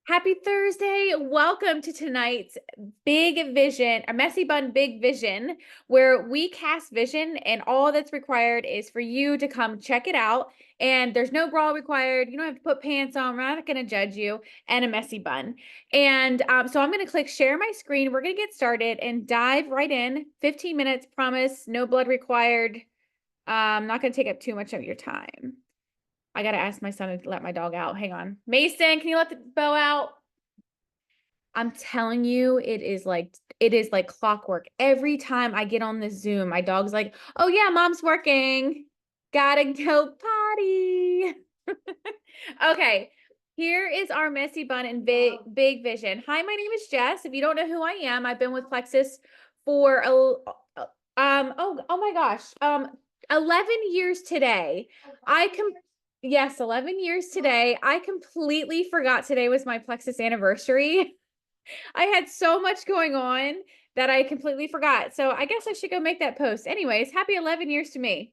Happy Thursday. Welcome to tonight's Big Vision, a Messy Bun Big Vision, where we cast vision and all that's required is for you to come check it out. And there's no bra required. You don't have to put pants on. We're not going to judge you and a messy bun. And so I'm going to click share my screen. We're going to get started and dive right in. 15 minutes, promise, no blood required. I'm not going to take up too much of your time. I gotta ask my son to let my dog out. Hang on. Mason, can you let the Bo out? I'm telling you, it is like clockwork. Every time I get on this Zoom, my dog's like, "Oh yeah, mom's working. Gotta go potty." Okay, here is our messy bun and big vision. Hi, my name is Jess. If you don't know who I am, I've been with Plexus for oh my gosh 11 years today. I com Yes, 11 years today. I completely forgot today was my Plexus anniversary. I had so much going on that I completely forgot. So I guess I should go make that post. Anyways, happy 11 years to me.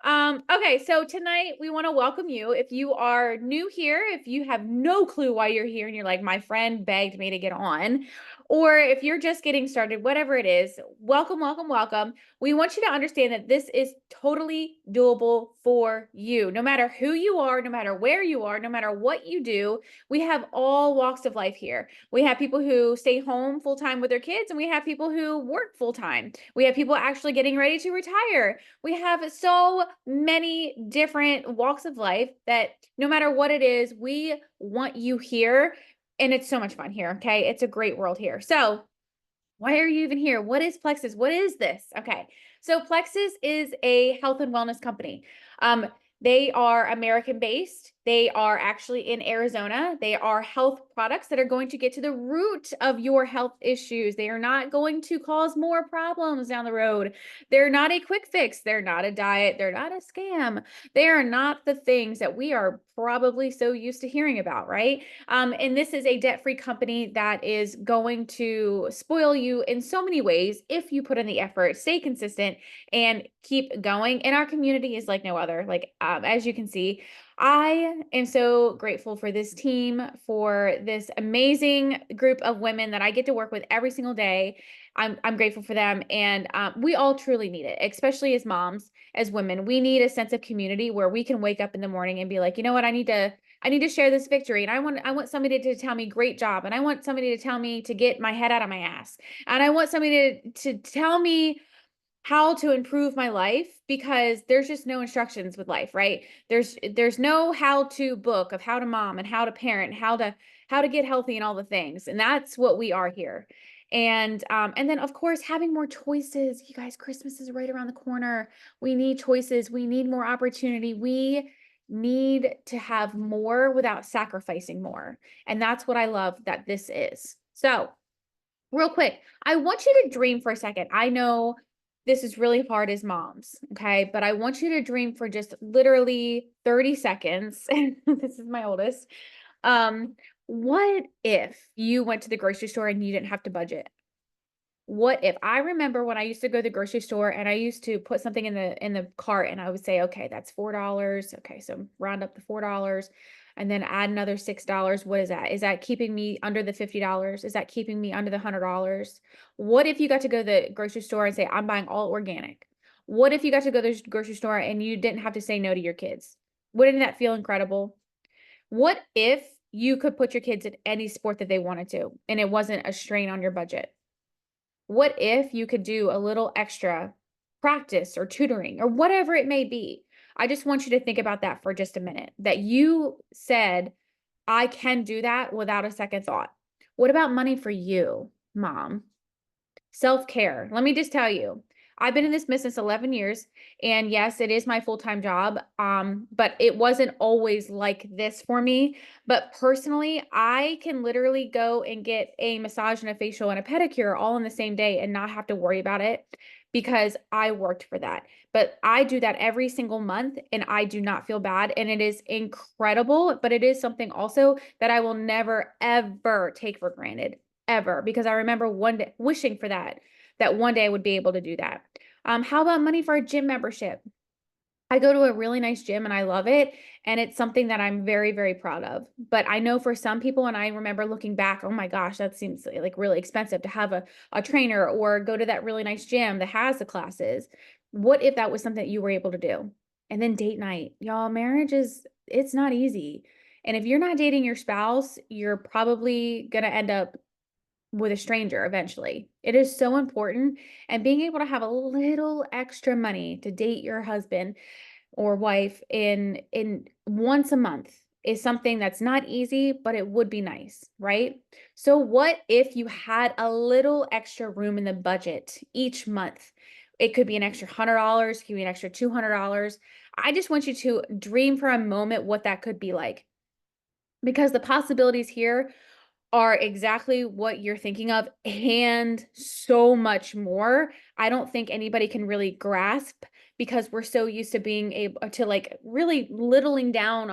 Okay, so tonight we want to welcome you. If you are new here, if you have no clue why you're here and you're like, my friend begged me to get on, or if you're just getting started, whatever it is, welcome, welcome, welcome. We want you to understand that this is totally doable for you. No matter who you are, no matter where you are, no matter what you do, we have all walks of life here. We have people who stay home full time with their kids, and we have people who work full time. We have people actually getting ready to retire. We have so many different walks of life that no matter what it is, we want you here. And it's so much fun here. Okay. It's a great world here. So, why are you even here? What is Plexus? What is this? Okay. So Plexus is a health and wellness company. Um, they are American based. They are actually in Arizona. They are health products that are going to get to the root of your health issues. They are not going to cause more problems down the road. They're not a quick fix. They're not a diet. They're not a scam. They are not the things that we are probably so used to hearing about, right? And this is a debt-free company that is going to spoil you in so many ways if you put in the effort, stay consistent, and keep going. And our community is like no other. Like as you can see, I am so grateful for this team, for this amazing group of women that I get to work with every single day. I'm grateful for them, and we all truly need it, especially as moms, as women. We need a sense of community where we can wake up in the morning and be like, you know what, I need to share this victory, and I want somebody to tell me great job, and I want somebody to tell me to get my head out of my ass, and I want somebody to tell me how to improve my life, because there's just no instructions with life, right? There's no how to book of how to mom and how to parent, how to get healthy and all the things. And that's what we are here. And then of course having more choices. You guys, Christmas is right around the corner. We need choices. We need more opportunity. We need to have more without sacrificing more. And that's what I love that this is. So, real quick, I want you to dream for a second. I know this is really hard as moms, okay? But I want you to dream for just literally 30 seconds. This is my oldest. Um, what if you went to the grocery store and you didn't have to budget? What if I remember when I used to go to the grocery store and I used to put something in the cart and I would say, okay, that's $4. Okay, so round up the $4 and then add another $6. What is that? Is that keeping me under the $50? Is that keeping me under the $100? What if you got to go to the grocery store and say, I'm buying all organic? What if you got to go to the grocery store and you didn't have to say no to your kids? Wouldn't that feel incredible? What if you could put your kids in any sport that they wanted to and it wasn't a strain on your budget? What if you could do a little extra practice or tutoring or whatever it may be? I just want you to think about that for just a minute, that you said, I can do that without a second thought. What about money for you, mom? Self-care. Let me just tell you, I've been in this business 11 years, and yes, it is my full-time job. But it wasn't always like this for me. But personally, I can literally go and get a massage and a facial and a pedicure all in the same day and not have to worry about it because I worked for that. But I do that every single month and I do not feel bad. And it is incredible, but it is something also that I will never, ever take for granted ever, because I remember one day wishing for that one day I would be able to do that. How about money for a gym membership? I go to a really nice gym and I love it. And it's something that I'm very, very proud of. But I know for some people, and I remember looking back, oh my gosh, that seems like really expensive to have a trainer or go to that really nice gym that has the classes. What if that was something that you were able to do? And then date night. Y'all, marriage it's not easy. And if you're not dating your spouse, you're probably going to end up with a stranger eventually. It is so important. And being able to have a little extra money to date your husband or wife in once a month is something that's not easy, but it would be nice, right? So what if you had a little extra room in the budget each month? It could be an extra $100, it could be an extra $200. I just want you to dream for a moment what that could be like, because the possibilities here are exactly what you're thinking of and so much more. I don't think anybody can really grasp, because we're so used to being able to like really littling down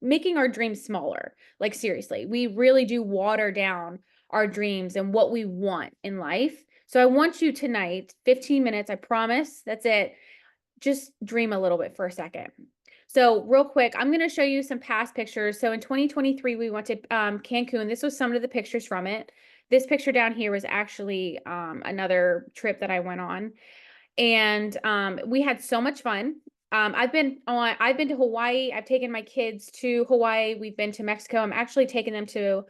making our dreams smaller. Like seriously, we really do water down our dreams and what we want in life. So I want you tonight, 15 minutes, I promise, that's it. Just dream a little bit for a second. So real quick, I'm going to show you some past pictures. So in 2023, we went to Cancun. This was some of the pictures from it. This picture down here was actually another trip that I went on. And we had so much fun. I've been to Hawaii. I've taken my kids to Hawaii. We've been to Mexico. I'm actually taking them to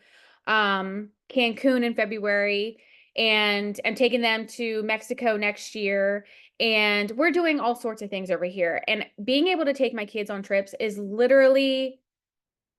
Cancun in February, and I'm taking them to Mexico next year. And we're doing all sorts of things over here. And being able to take my kids on trips is literally,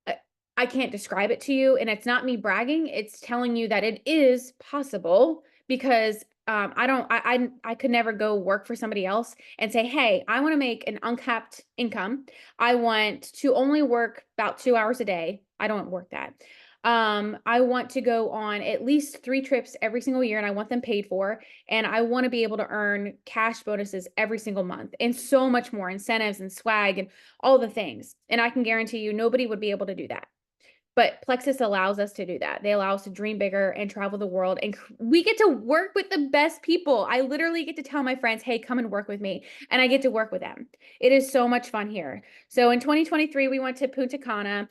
uh, I can't describe it to you. And it's not me bragging, it's telling you that it is possible, because I could never go work for somebody else and say, hey, I want to make an uncapped income. I want to only work about 2 hours a day. I don't work that. I want to go on at least 3 trips every single year, and I want them paid for. And I want to be able to earn cash bonuses every single month and so much more, incentives and swag and all the things. And I can guarantee you nobody would be able to do that. But Plexus allows us to do that. They allow us to dream bigger and travel the world. And we get to work with the best people. I literally get to tell my friends, hey, come and work with me. And I get to work with them. It is so much fun here. So in 2023, we went to Punta Cana.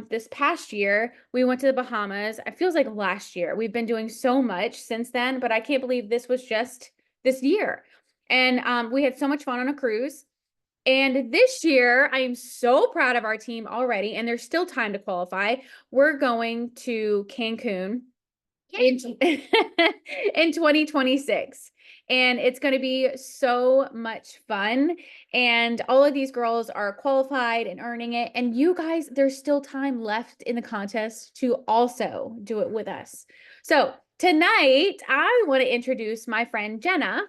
This past year, we went to the Bahamas. It feels like last year. We've been doing so much since then, but I can't believe this was just this year. And we had so much fun on a cruise. And this year, I am so proud of our team already, and there's still time to qualify. We're going to Cancun in, in 2026. And it's going to be so much fun. And all of these girls are qualified and earning it. And you guys, there's still time left in the contest to also do it with us. So tonight, I want to introduce my friend Jenna,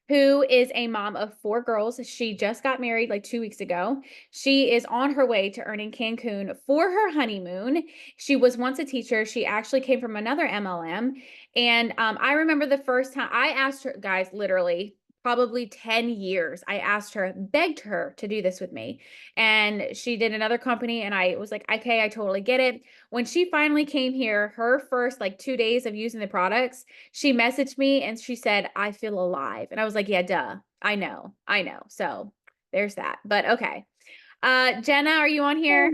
who is a mom of 4 girls. She just got married like 2 weeks ago. She is on her way to earning Cancun for her honeymoon. She was once a teacher. She actually came from another MLM. And I remember the first time I asked her, guys, literally probably 10 years, I asked her, begged her to do this with me. And she did another company, and I was like, okay, I totally get it. When she finally came here, her first like 2 days of using the products, she messaged me and she said, I feel alive. And I was like, yeah, duh. I know. I know. So there's that. But okay. Jenna, are you on here?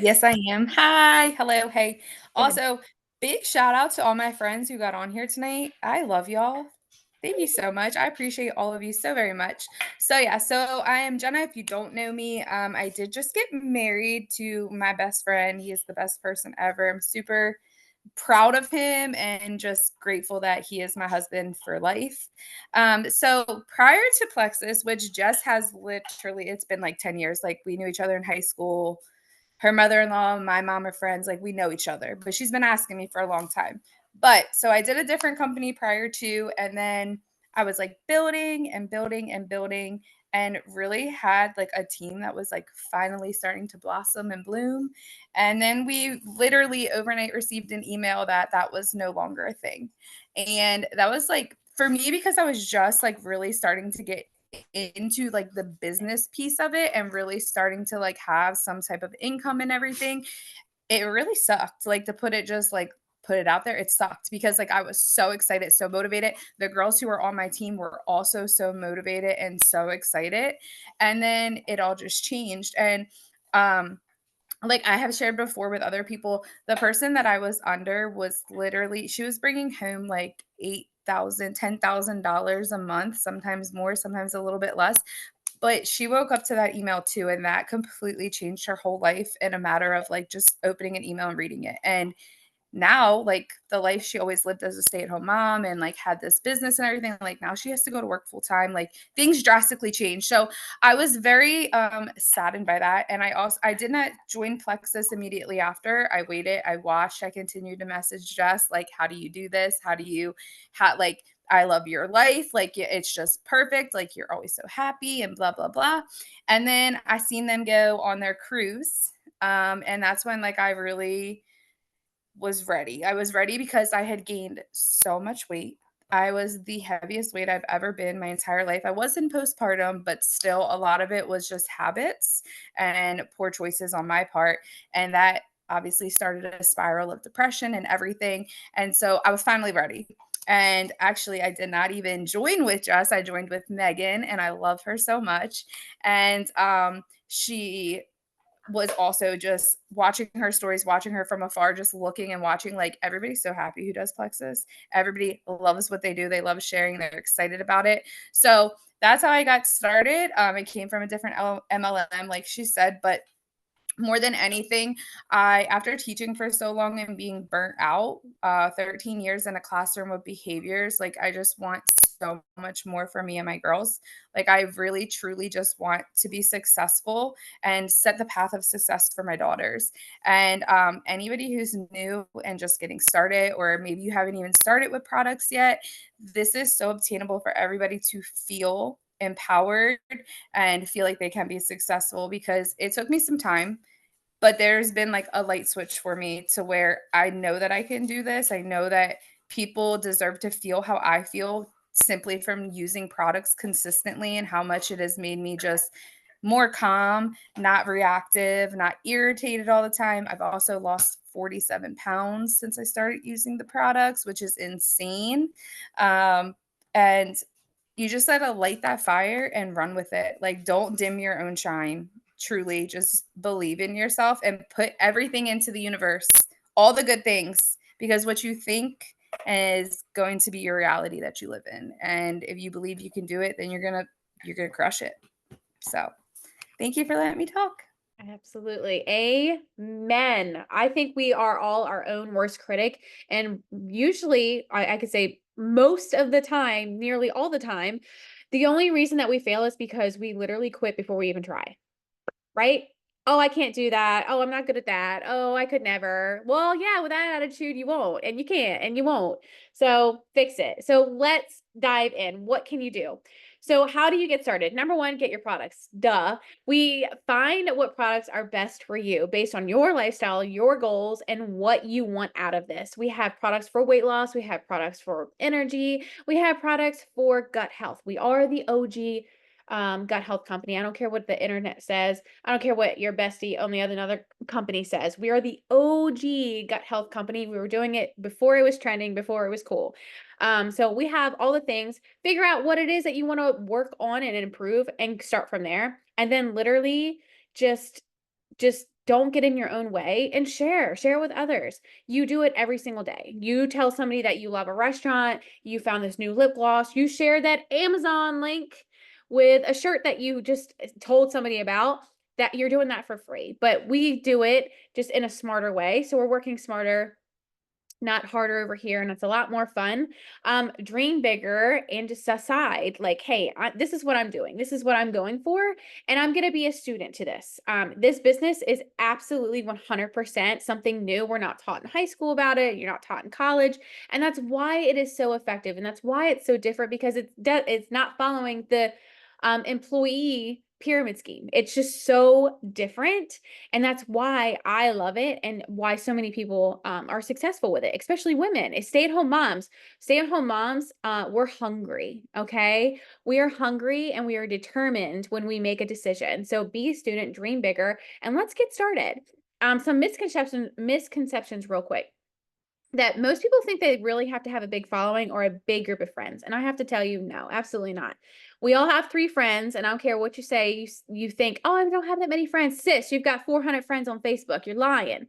Yes, I am. Hi. Hello. Hey. Good. Also, big shout out to all my friends who got on here tonight. I love y'all. Thank you so much. I appreciate all of you so very much. So yeah, so I am Jenna. If you don't know me, I did just get married to my best friend. He is the best person ever. I'm super proud of him and just grateful that he is my husband for life. So prior to Plexus, which just has literally, it's been like 10 years. Like we knew each other in high school. Her mother-in-law and my mom are friends. Like we know each other, but she's been asking me for a long time. But so I did a different company prior to, and then I was like building and building and building and really had like a team that was like finally starting to blossom and bloom. And then we literally overnight received an email that that was no longer a thing. And that was like for me because I was just like really starting to get into like the business piece of it and really starting to like have some type of income and everything, it really sucked. Like to put it just like put it out there, it sucked because like I was so excited, so motivated. The girls who were on my team were also so motivated and so excited. And then it all just changed. And like I have shared before with other people, the person that I was under was literally, she was bringing home like $10,000 a month, sometimes more, sometimes a little bit less. But she woke up to that email too, and that completely changed her whole life in a matter of like just opening an email and reading it. And now, like the life she always lived as a stay-at-home mom and like had this business and everything, like now she has to go to work full time. Like things drastically changed. So I was very saddened by that. And I did not join Plexus immediately after. I waited, I watched, I continued to message Jess, like, how do you do this? How do you like I love your life. Like it's just perfect. Like you're always so happy and blah, blah, blah. And then I seen them go on their cruise. And that's when like I really was ready. I was ready because I had gained so much weight. I was the heaviest weight I've ever been my entire life. I was in postpartum, but still a lot of it was just habits and poor choices on my part. And that obviously started a spiral of depression and everything. And so I was finally ready. And actually, I did not even join with Jess. I joined with Megan, and I love her so much. And she was also just watching her stories, watching her from afar, just looking and watching, like, everybody's so happy who does Plexus. Everybody loves what they do. They love sharing. They're excited about it. So that's how I got started. It came from a different MLM, like she said, but more than anything, after teaching for so long and being burnt out, 13 years in a classroom of behaviors, like I just want so much more for me and my girls. Like I really, truly just want to be successful and set the path of success for my daughters. And anybody who's new and just getting started, or maybe you haven't even started with products yet, this is so obtainable for everybody to feel empowered and feel like they can be successful, because it took me some time, but there's been like a light switch for me to where I know that I can do this. I know that people deserve to feel how I feel simply from using products consistently, and how much it has made me just more calm, not reactive, not irritated all the time. I've also lost 47 pounds since I started using the products, which is insane. And you just gotta light that fire and run with it. Like, don't dim your own shine. Truly, just believe in yourself and put everything into the universe, all the good things, because what you think is going to be your reality that you live in. And if you believe you can do it, then you're gonna crush it. So, thank you for letting me talk. Absolutely. Amen. I think we are all our own worst critic. And usually, I could say most of the time, nearly all the time, the only reason that we fail is because we literally quit before we even try, right? Oh, I can't do that. Oh, I'm not good at that. Oh, I could never. Well, yeah, with that attitude, you won't, and you can't, and you won't. So fix it. So let's dive in. What can you do? So, how do you get started? Number one, get your products. Duh. We find what products are best for you based on your lifestyle, your goals, and what you want out of this. We have products for weight loss, we have products for energy, we have products for gut health. We are the OG gut health company. I don't care what the internet says. I don't care what your bestie on the another company says. We are the OG gut health company. We were doing it before it was trending, before it was cool. So we have all the things. Figure out what it is that you want to work on and improve, and start from there. And then literally just don't get in your own way, and share with others. You do it every single day. You tell somebody that you love a restaurant, you found this new lip gloss, you share that Amazon link with a shirt that you just told somebody about, that you're doing that for free. But we do it just in a smarter way. So we're working smarter, not harder over here, and it's a lot more fun. Dream bigger and just decide, like, hey, this is what I'm doing, this is what I'm going for, and I'm going to be a student to this. This business is absolutely 100% something new. We're not taught in high school about it, you're not taught in college, and that's why it is so effective, and that's why it's so different, because it's not following the employee pyramid scheme. It's just so different, and that's why I love it, and why so many people are successful with it, especially women. Stay-at-home moms. Stay-at-home moms, we're hungry, okay? We are hungry, and we are determined when we make a decision. So be a student, dream bigger, and let's get started. Some misconceptions real quick. that most people think they really have to have a big following or a big group of friends. And I have to tell you, no, absolutely not. We all have 3 friends, and I don't care what you say. You think, oh, I don't have that many friends. Sis, you've got 400 friends on Facebook. You're lying.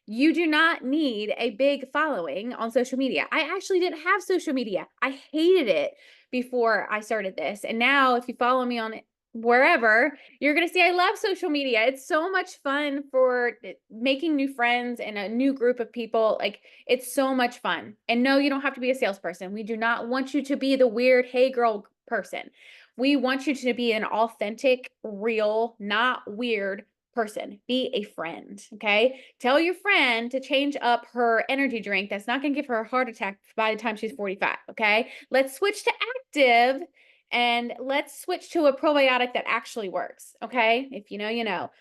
You do not need a big following on social media. I actually didn't have social media. I hated it before I started this. And now, if you follow me on wherever, you're going to see I love social media. It's so much fun for making new friends and a new group of people. Like, it's so much fun. And no, you don't have to be a salesperson. We do not want you to be the weird, hey girl person. We want you to be an authentic, real, not weird person. Be a friend. Okay. Tell your friend to change up her energy drink. That's not going to give her a heart attack by the time she's 45. Okay. Let's switch to active, and let's switch to a probiotic that actually works. Okay. If you know, you know.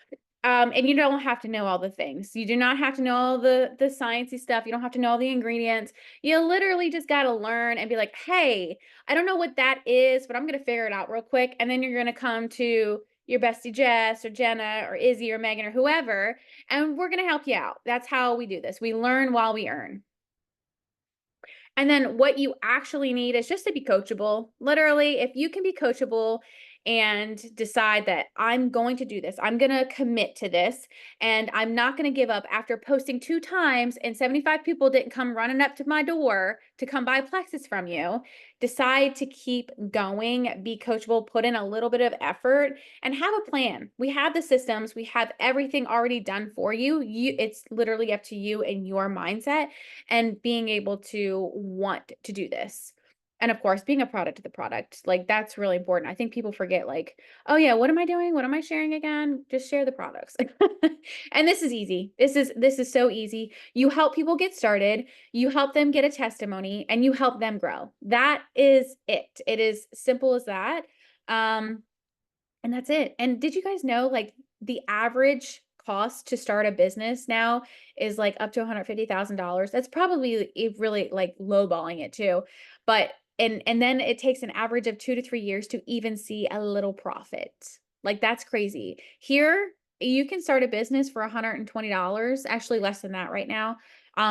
And you don't have to know all the things. You do not have to know all the sciencey stuff. You don't have to know all the ingredients. You literally just got to learn and be like, hey, I don't know what that is, but I'm going to figure it out real quick. And then you're going to come to your bestie Jess or Jenna or Izzy or Megan or whoever, and we're going to help you out. That's how we do this. We learn while we earn. And then what you actually need is just to be coachable. Literally, if you can be coachable and decide that I'm going to do this, I'm going to commit to this, and I'm not going to give up after posting 2 times and 75 people didn't come running up to my door to come buy Plexus from you. Decide to keep going, be coachable, put in a little bit of effort, and have a plan. We have the systems, we have everything already done for you. It's literally up to you and your mindset and being able to want to do this. And of course, being a product of the product, like that's really important. I think people forget, like, oh yeah, what am I doing? What am I sharing again? Just share the products. And this is easy. This is so easy. You help people get started, you help them get a testimony, and you help them grow. That is it. It is simple as that. Um, and that's it. And did you guys know, like, the average cost to start a business now is like up to $150,000? That's probably really like lowballing it too. But and then it takes an average of 2 to 3 years to even see a little profit. Like, that's crazy. Here, you can start a business for $120, actually less than that right now,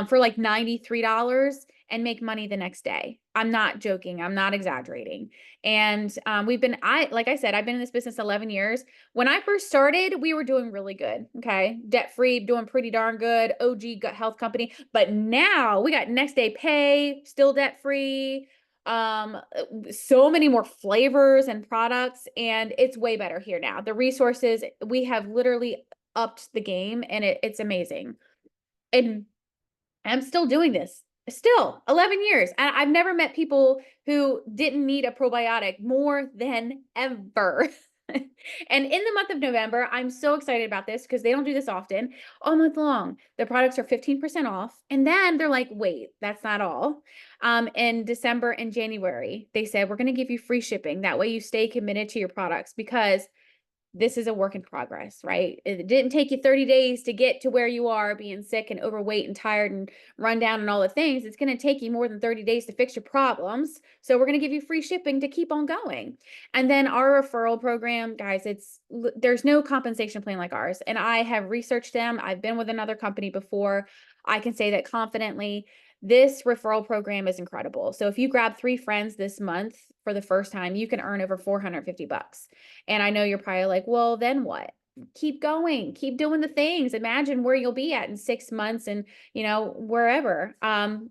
for like $93 and make money the next day. I'm not joking. I'm not exaggerating. And like I said, I've been in this business 11 years. When I first started, we were doing really good. Okay. Debt free, doing pretty darn good. OG gut health company. But now we got next day pay, still debt free. So many more flavors and products, and it's way better here now. The resources, we have literally upped the game, and it's amazing. And I'm still doing this. Still 11 years. And I've never met people who didn't need a probiotic more than ever. And in the month of November, I'm so excited about this because they don't do this often. All month long, the products are 15% off. And then they're like, wait, that's not all. In December and January, they said, we're going to give you free shipping. That way you stay committed to your products, because this is a work in progress, right? It didn't take you 30 days to get to where you are, being sick and overweight and tired and run down and all the things. It's going to take you more than 30 days to fix your problems. So we're going to give you free shipping to keep on going. And then our referral program, guys, there's no compensation plan like ours. And I have researched them. I've been with another company before. I can say that confidently. This referral program is incredible. So if you grab 3 friends this month for the first time, you can earn over $450. And I know you're probably like, well, then what? Keep going, keep doing the things. Imagine where you'll be at in 6 months, and wherever.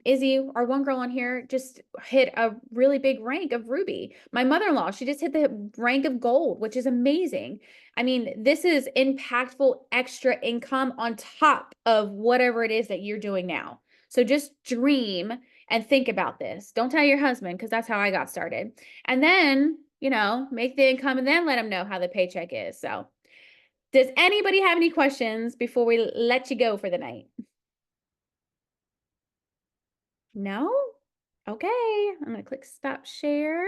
Izzy, our one girl on here, just hit a really big rank of Ruby. My mother-in-law, she just hit the rank of gold, which is amazing. I mean, this is impactful extra income on top of whatever it is that you're doing now. So just dream and think about this. Don't tell your husband, because that's how I got started. And then, make the income and then let them know how the paycheck is. So, does anybody have any questions before we let you go for the night? No? Okay. I'm going to click stop share.